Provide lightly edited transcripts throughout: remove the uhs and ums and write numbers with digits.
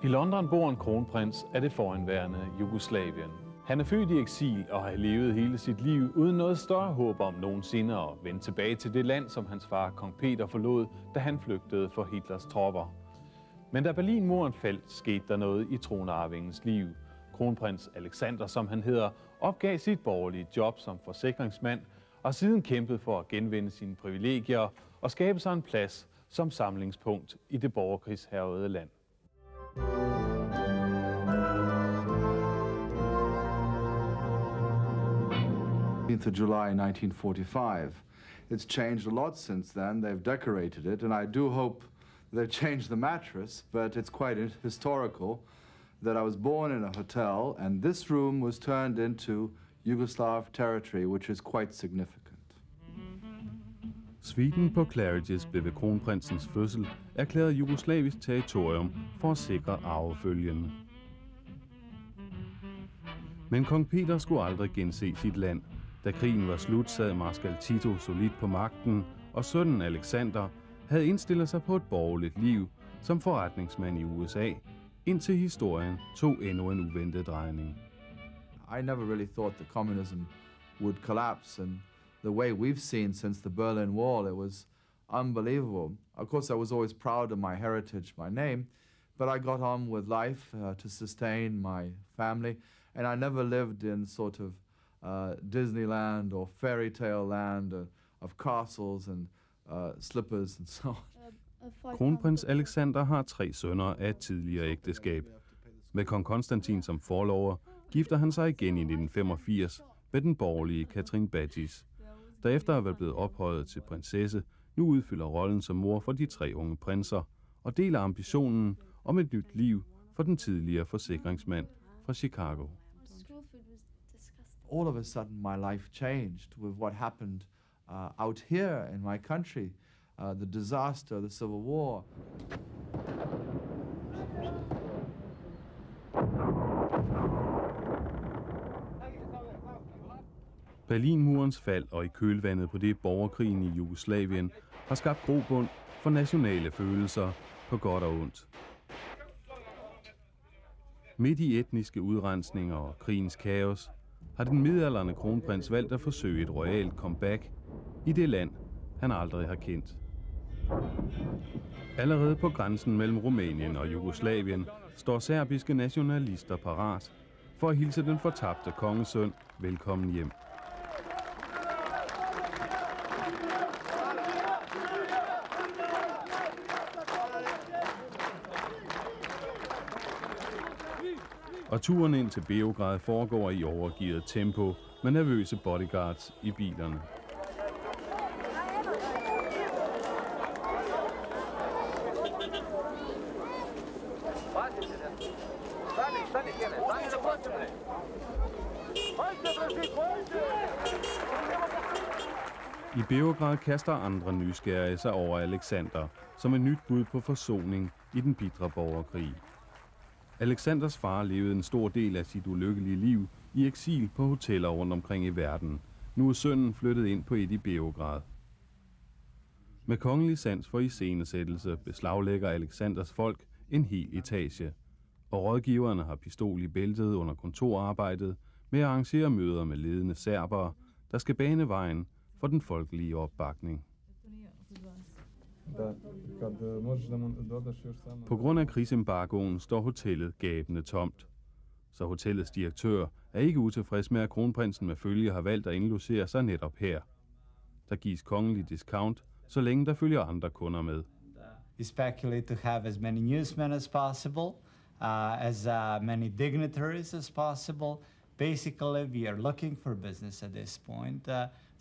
I London bor en kronprins af det forhenværende Jugoslavien. Han er født i eksil og har levet hele sit liv uden noget større håb om nogensinde at vende tilbage til det land, som hans far, kong Peter, forlod, da han flygtede for Hitlers tropper. Men da Berlinmuren faldt, skete der noget i tronarvingens liv. Kronprins Alexander, som han hedder, opgav sit borgerlige job som forsikringsmand og siden kæmpet for at genvinde sine privilegier og skabe sig en plads som samlingspunkt i det borgerkrigshærgede land. Of July 1945. It's changed a lot since then. They've decorated it, and I do hope they've changed the mattress, but it's quite historical that I was born in a hotel, and this room was turned into Yugoslav territory, which is quite significant. Suiten på Claridge's blev ved kronprinsens fødsel erklæret jugoslavisk territorium for at sikre arvefølgen. Men kong Peter skulle aldrig gense sit land. Da krigen var slut, sad marskal Tito solidt på magten, og sønnen Alexander havde indstillet sig på et borgerligt liv som forretningsmand i USA, indtil historien tog endnu en uventet drejning. I never really thought that communism would collapse, and the way we've seen since the Berlin Wall, it was unbelievable. Of course, I was always proud of my heritage, my name, but I got on with life to sustain my family, and I never lived in sort of Disneyland or fairy tale land of castles and slippers and so on. Kronprins Alexander har 3 sønner af et tidligere ægteskab. Med kong Konstantin som forlover gifter han sig igen i 1985 med den borgerlige Katrin Badis, der efter at være blevet ophøjet til prinsesse, nu udfylder rollen som mor for de 3 unge prinser og deler ambitionen om et nyt liv for den tidligere forsikringsmand fra Chicago. All of a sudden my life changed with what happened out here in my country, the disaster, the civil war. Berlinmurens fald og i kølvandet på det borgerkrigen i Jugoslavien har skabt grobund for nationale følelser på godt og ondt. Midt i etniske udrensninger og krigens kaos har den midaldrende kronprins valgt at forsøge et royalt comeback i det land, han aldrig har kendt. Allerede på grænsen mellem Rumænien og Jugoslavien står serbiske nationalister parat for at hilse den fortabte kongesøn velkommen hjem. Og turen ind til Beograd foregår i overgivet tempo med nervøse bodyguards i bilerne. I Beograd kaster andre nysgerrige sig over Alexander som et nyt bud på forsoning i den bitre borgerkrig. Alexanders far levede en stor del af sit ulykkelige liv i eksil på hoteller rundt omkring i verden. Nu er sønnen flyttet ind på et i Beograd. Med kongelig sans for iscenesættelse beslaglægger Alexanders folk en hel etage, og rådgiverne har pistol i bæltet under kontorarbejdet med at arrangere møder med ledende serbere, der skal bane vejen for den folkelige opbakning. På grund af krigsembargoen står hotellet gabende tomt. Så hotellets direktør er ikke utilfreds med, at kronprinsen med følge har valgt at indlogere sig netop her. Der gives kongelig discount, så længe der følger andre kunder med. We speculate to have as many newsmen as possible, as many dignitaries as possible. Basically, we are looking for business at this point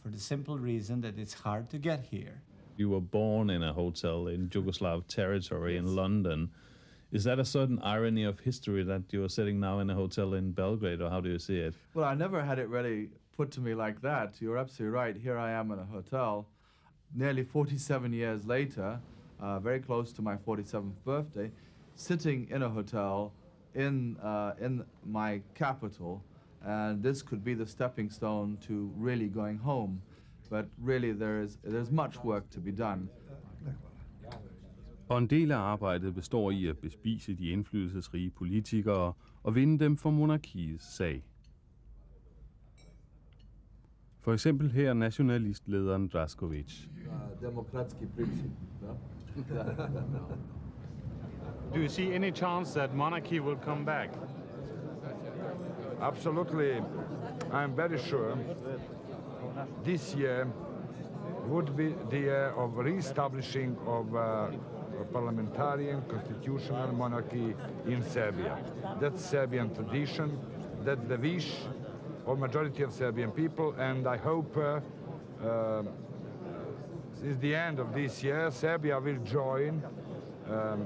for the simple reason that it's hard to get here. You were born in a hotel in Yugoslav territory in London. Is that a certain irony of history that you're sitting now in a hotel in Belgrade, or how do you see it? Well, I never had it really put to me like that. You're absolutely right. Here I am in a hotel, nearly 47 years later, very close to my 47th birthday, sitting in a hotel in my capital, and this could be the stepping stone to really going home. But really there's much work to be done. Og en del af arbejdet består i at bespise de indflydelsesrige politikere og vinde dem for monarkiets sag. For eksempel her nationalistlederen Draskovic. Demokratski princip. Do you see any chance that monarchy will come back? Absolutely. I'm very sure this year would be the year of re-establishing of parliamentarian constitutional monarchy in Serbia. That's Serbian tradition, that's the wish of majority of Serbian people, and I hope since the end of this year, Serbia will join a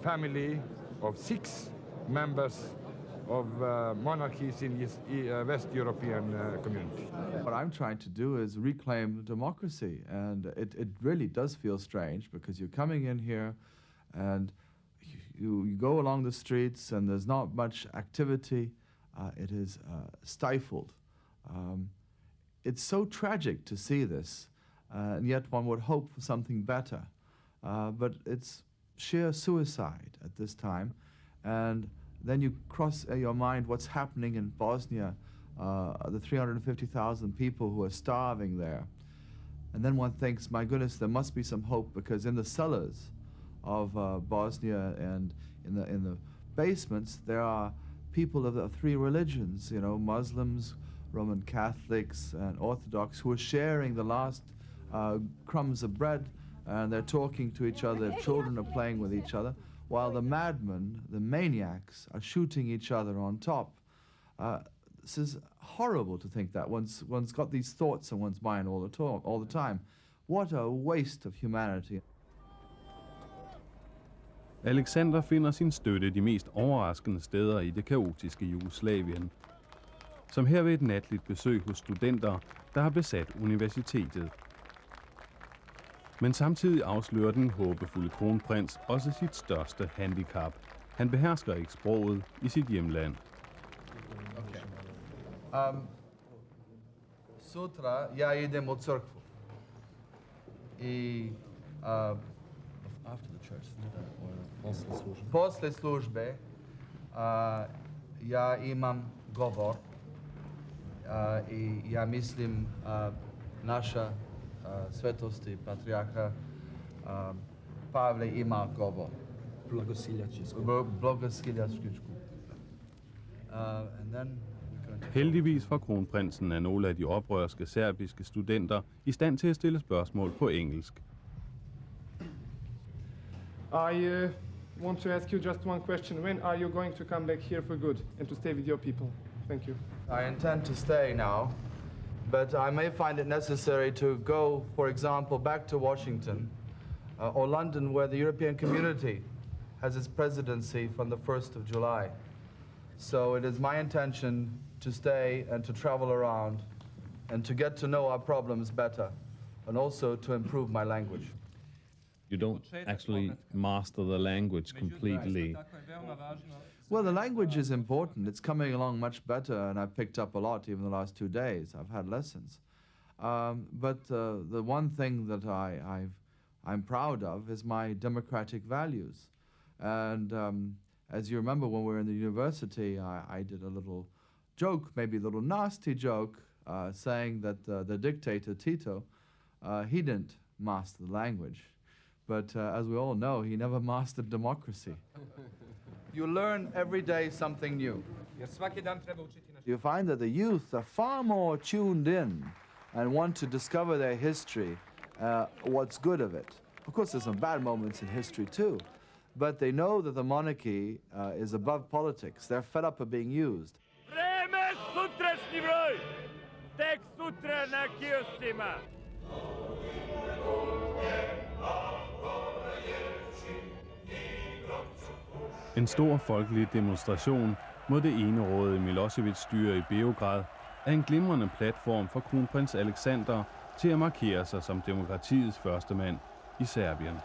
family of 6 members of monarchies in West European community. What I'm trying to do is reclaim democracy, and it really does feel strange because you're coming in here and you go along the streets and there's not much activity. It is stifled. It's so tragic to see this, and yet one would hope for something better. But it's sheer suicide at this time, and then you cross your mind what's happening in Bosnia, the 350,000 people who are starving there. And then one thinks, my goodness, there must be some hope, because in the cellars of Bosnia and in the basements, there are people of the 3 religions, you know, Muslims, Roman Catholics, and Orthodox, who are sharing the last crumbs of bread, and they're talking to each other, children are playing with each other, while the madmen, the maniacs, are shooting each other on top. This is horrible to think that. One's got these thoughts in one's mind all the time. What a waste of humanity. Alexander finder sin støtte de mest overraskende steder i det kaotiske Jugoslavien. Som her ved et natligt besøg hos studenter, der har besat universitetet. Men samtidig afslører den håbefulde kronprins også sit største handicap. Han behersker ikke sproget i sit hjemland. Okay. Sutra ja idem u crkvu. I after the church, posle službe ja imam govor i ja mislim naša svetosti patrijarha Pavle ima govor. Blagosiljački. And then Heldigvis for kronprinsen er nogle af de oprørske serbiske studenter i stand til at stille spørgsmål på engelsk. I want to ask you just one question. When are you going to come back here for good and to stay with your people? Thank you. I intend to stay now, but I may find it necessary to go, for example, back to Washington or London, where the European Community has its presidency from the 1st of July. So it is my intention to stay and to travel around and to get to know our problems better, and also to improve my language. You don't actually master the language completely. Well, the language is important. It's coming along much better, and I've picked up a lot even the last 2 days. I've had lessons. But the one thing that I'm proud of is my democratic values. And as you remember, when we were in the university, I did a little joke, maybe a little nasty joke, saying that the dictator, Tito, he didn't master the language. But as we all know, he never mastered democracy. You learn every day something new. You find that the youth are far more tuned in and want to discover their history, what's good of it. Of course, there's some bad moments in history too, but they know that the monarchy is above politics. They're fed up of being used. Vreme sutrašnji broj! Tek sutra na kioscima! En stor folkelig demonstration mod det enerådige Milosevic-styre i Beograd er en glimrende platform for kronprins Alexander til at markere sig som demokratiets første mand i Serbien.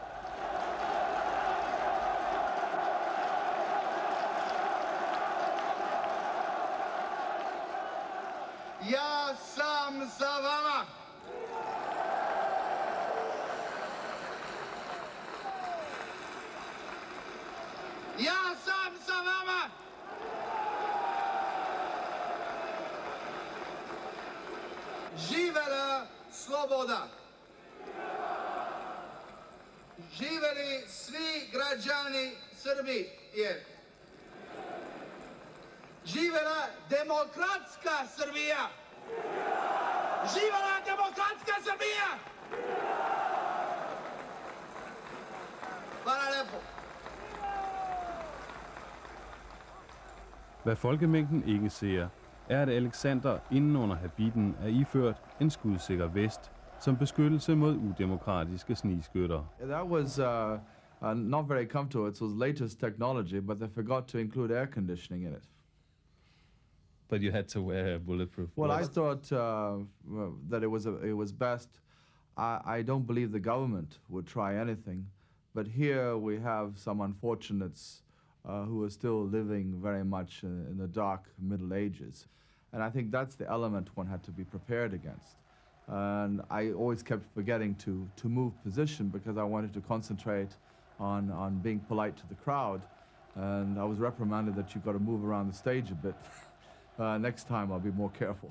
Ja sam sa vama! Živela sloboda! Živeli svi građani Srbije! Živela demokratska Srbija! Živela demokratska Srbija! Hvala lepo. Hvad folkemængden ikke ser, er, at Alexander inden under habitten er iført en skudsikker vest som beskyttelse mod udemokratiske snigskytter. That was not very comfortable. It was latest technology, but they forgot to include air conditioning in it. But you had to wear bulletproof Well, I vest. thought that it was best. I don't believe the government would try anything, but here we have some unfortunates who are still living very much in the dark Middle Ages. And I think that's the element one had to be prepared against. And I always kept forgetting to move position because I wanted to concentrate on being polite to the crowd. And I was reprimanded that you've got to move around the stage a bit. Next time I'll be more careful.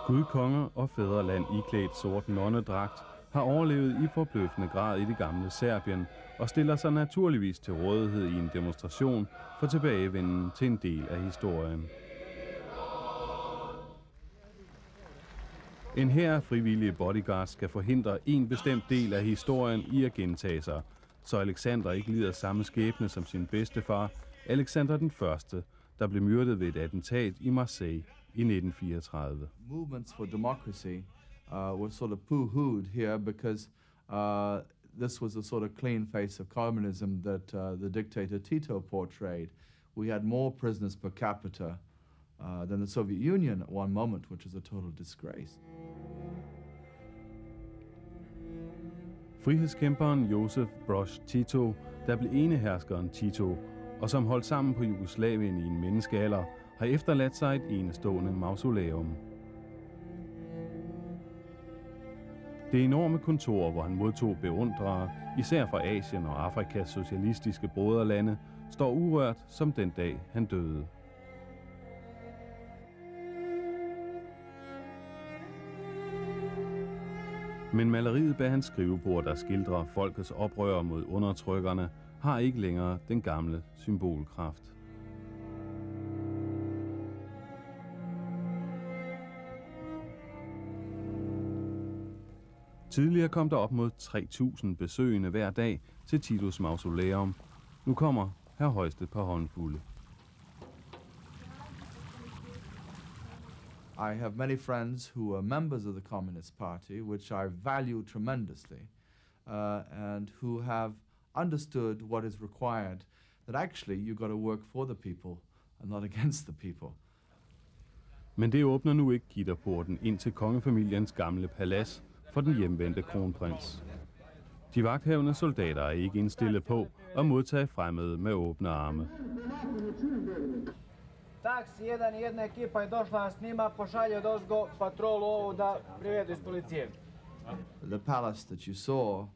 Gud, konge og fædreland iklædt sort nonnedragt har overlevet i forbløffende grad i det gamle Serbien og stiller sig naturligvis til rådighed i en demonstration for tilbagevenden til en del af historien. En hær af frivillige bodyguards skal forhindre en bestemt del af historien i at gentage sig, så Alexander ikke lider samme skæbne som sin bedstefar, Alexander den Første, der blev myrdet ved et attentat i Marseille i 1934. Movements for democracy were sort of poo-hooed here because this was a sort of clean face of communism that the dictator Tito portrayed. We had more prisoners per capita than the Soviet Union at one moment, which is a total disgrace. Frihedskæmperen Josef Broz Tito, der blev eneherskeren Tito, og som holdt sammen på Jugoslavien i en menneskealder, har efterladt sig et enestående mausoleum. Det enorme kontor, hvor han modtog beundrere, især fra Asien og Afrikas socialistiske broderlande, står urørt som den dag, han døde. Men maleriet bag hans skrivebord, der skildrer folkets oprør mod undertrykkerne, har ikke længere den gamle symbolkraft. Tidligere kom der op mod 3.000 besøgende hver dag til Titos mausoleum. Nu kommer her højst et par håndfulde. I have many friends who are members of the Communist Party, which I value tremendously, and who have understood what is required, that actually you've got to work for the people and not against the people. Men det åbner nu ikke gitterporten ind til kongefamiliens gamle palads for den hjemvendte kronprins. De vagthavende soldater er ikke indstillet på at modtage fremmede med åbne arme. Taksi 1 i jedna ekipa je došla s njima, pošalje odozgo patrolu ovu da privedu iz policije. The palace that you saw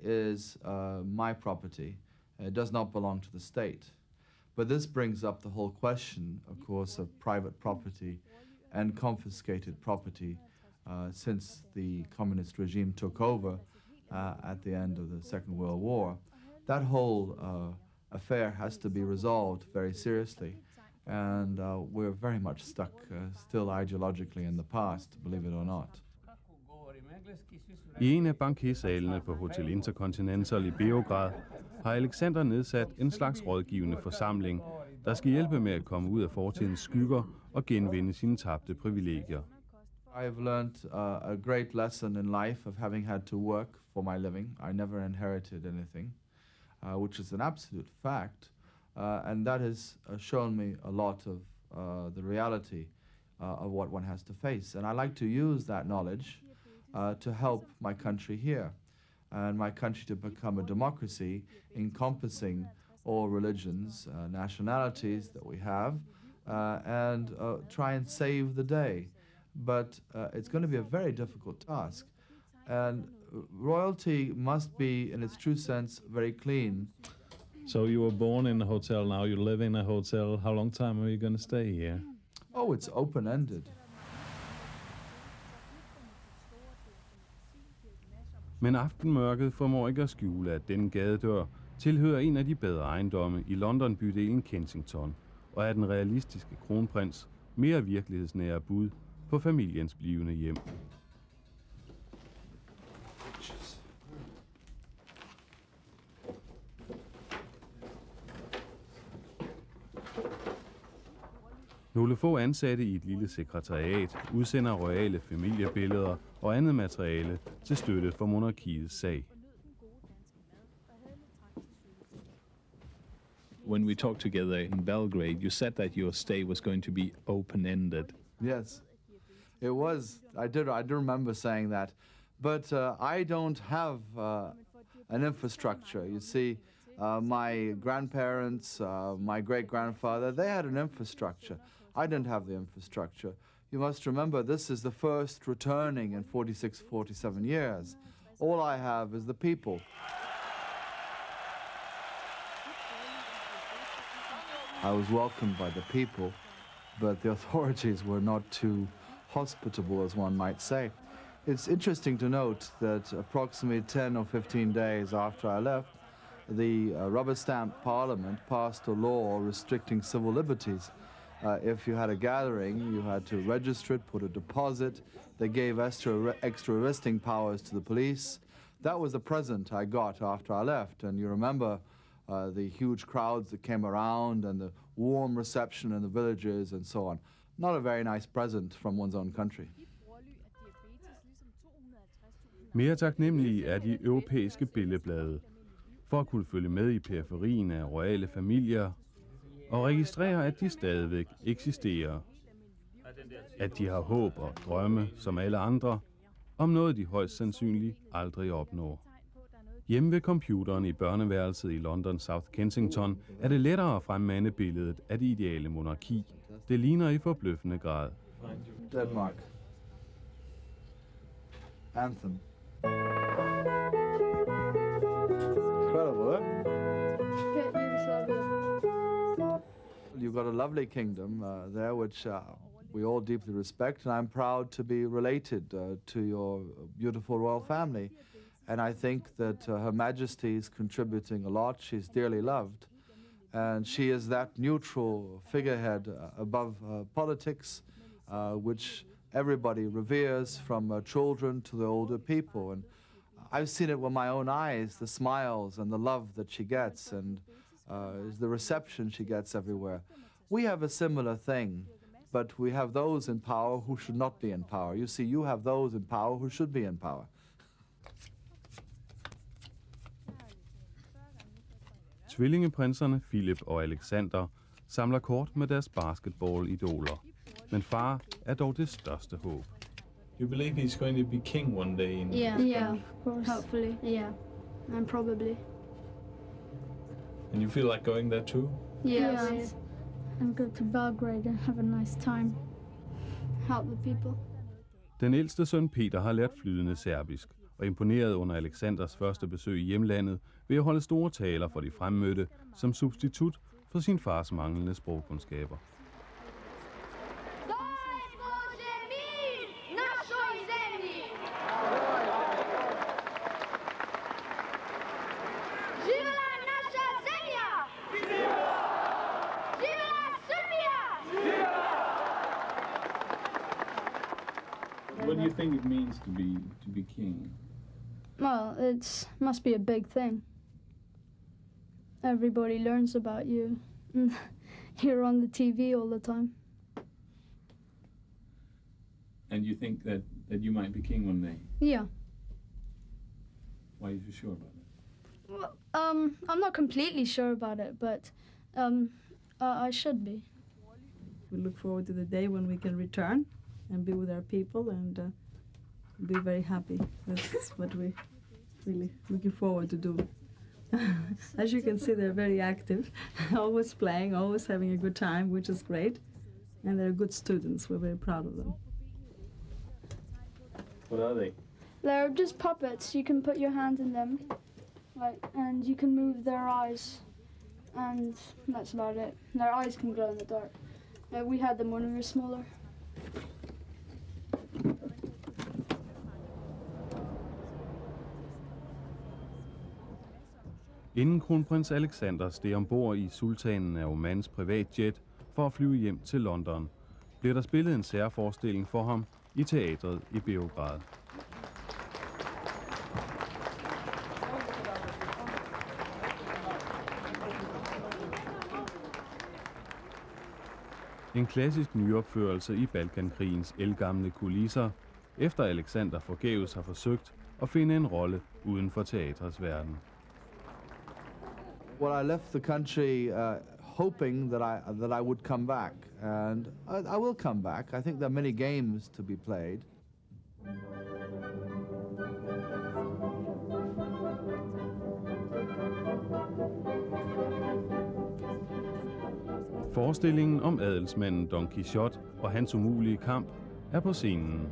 is my property. It does not belong to the state. But this brings up the whole question, of course, of private property and confiscated property since the communist regime took over at the end of the Second World War. That whole affair has to be resolved very seriously. And we're very much stuck still ideologically in the past, believe it or not. I en af banketsalene på Hotel Intercontinental i Beograd har Alexander nedsat en slags rådgivende forsamling, der skal hjælpe med at komme ud af fortidens skygger og genvinde sine tabte privilegier. I've learned a great lesson in life of having had to work for my living. I never inherited anything, which is an absolute fact. And that has shown me a lot of the reality of what one has to face. And I like to use that knowledge to help my country here and my country to become a democracy encompassing all religions, nationalities that we have, and try and save the day. But it's going to be a very difficult task. And royalty must be, in its true sense, very clean. So you were born in a hotel, now you live in a hotel. How long time are you going to stay here? Oh, it's open-ended. Men aftenmørket formår ikke at skjule, at den gadedør tilhører en af de bedre ejendomme i London-bydelen Kensington, og er den realistiske kronprins mere virkelighedsnære bud på familiens blivende hjem. Nogle få ansatte i et lille sekretariat udsender royale familiebilleder og andet materiale til støtte for monarkiets sag. When we talked together in Belgrade, you said that your stay was going to be open-ended. Yes, it was. I do remember saying that. But I don't have an infrastructure. You see, my grandparents, my great-grandfather, they had an infrastructure. I didn't have the infrastructure. You must remember, this is the first returning in 46, 47 years. All I have is the people. I was welcomed by the people, but the authorities were not too hospitable, as one might say. It's interesting to note that approximately 10 or 15 days after I left, the rubber stamp parliament passed a law restricting civil liberties. If you had a gathering, you had to register it, put a deposit. They gave extra arresting powers to the police. That was the present I got after I left. And you remember the huge crowds that came around and the warm reception in the villages and so on. Not a very nice present from one's own country. Mere taknemmelige er de europæiske billedblade, for at kunne følge med i periferien af royale familier og registrere, at de stadigvæk eksisterer. At de har håb og drømme, som alle andre, om noget de højst sandsynligt aldrig opnår. Hjemme ved computeren i børneværelset i London South Kensington er det lettere at fremmane billedet af det ideale monarki. Det ligner i forbløffende grad. Denmark. Anthem. Incredible, eh? You've got a lovely kingdom there, which we all deeply respect, and I'm proud to be related to your beautiful royal family. And I think that Her Majesty is contributing a lot. She's dearly loved. And she is that neutral figurehead above politics, which everybody reveres, from children to the older people. And I've seen it with my own eyes, the smiles and the love that she gets, and the reception she gets everywhere. We have a similar thing, but we have those in power who should not be in power. You see, you have those in power who should be in power. Tvillingeprinserne Philip og Alexander samler kort med deres basketball-idoler. Men far er dog det største håb. You believe he's going to be king one day? Yeah, of course. Hopefully. Yeah, and probably. And you feel like going there too? Yes. And go to Belgrade and have a nice time. Help the people. Den ældste søn Peter har lært flydende serbisk, og imponeret under Alexanders første besøg i hjemlandet ved at holde store taler for de fremmødte som substitut for sin fars manglende sprogkundskaber. What do you think it means to be king? Well, it must be a big thing. Everybody learns about you. You're on the TV all the time. And you think that you might be king one day? Yeah. Why are you so sure about that? Well, I'm not completely sure about it, but I should be. We look forward to the day when we can return and be with our people and be very happy. That's what we're really looking forward to do. As you can see, they're very active, always playing, always having a good time, which is great. And they're good students. We're very proud of them. What are they? They're just puppets. You can put your hand in them, and you can move their eyes, and that's about it. Their eyes can glow in the dark. We had them when we were smaller. Inden kronprins Alexander steg ombord i sultanen af Omans privatjet for at flyve hjem til London, blev der spillet en særforestilling for ham i teatret i Beograd. En klassisk nyopførelse i Balkankrigens ældgamle kulisser, efter Alexander forgæves har forsøgt at finde en rolle uden for teatrets verden. Well, I left the country hoping that I would come back, and I will come back. I think there are many games to be played. Forestillingen om adelsmanden Don Quixote og hans umulige kamp er på scenen.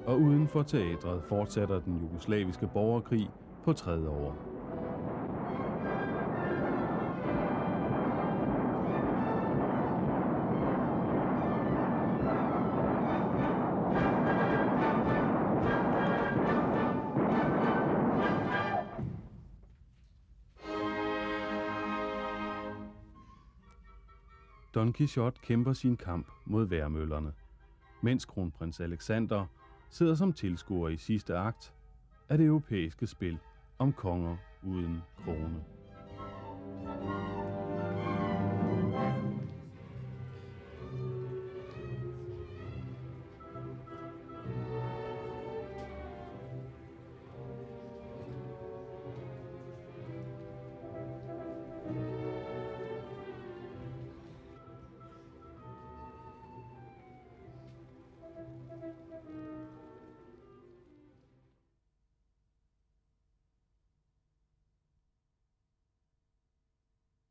Og uden for teatret fortsætter den jugoslaviske borgerkrig på 3. år. Don Quixote kæmper sin kamp mod vejrmøllerne, mens kronprins Alexander sidder som tilskuer i sidste akt af det europæiske spil om konger uden krone.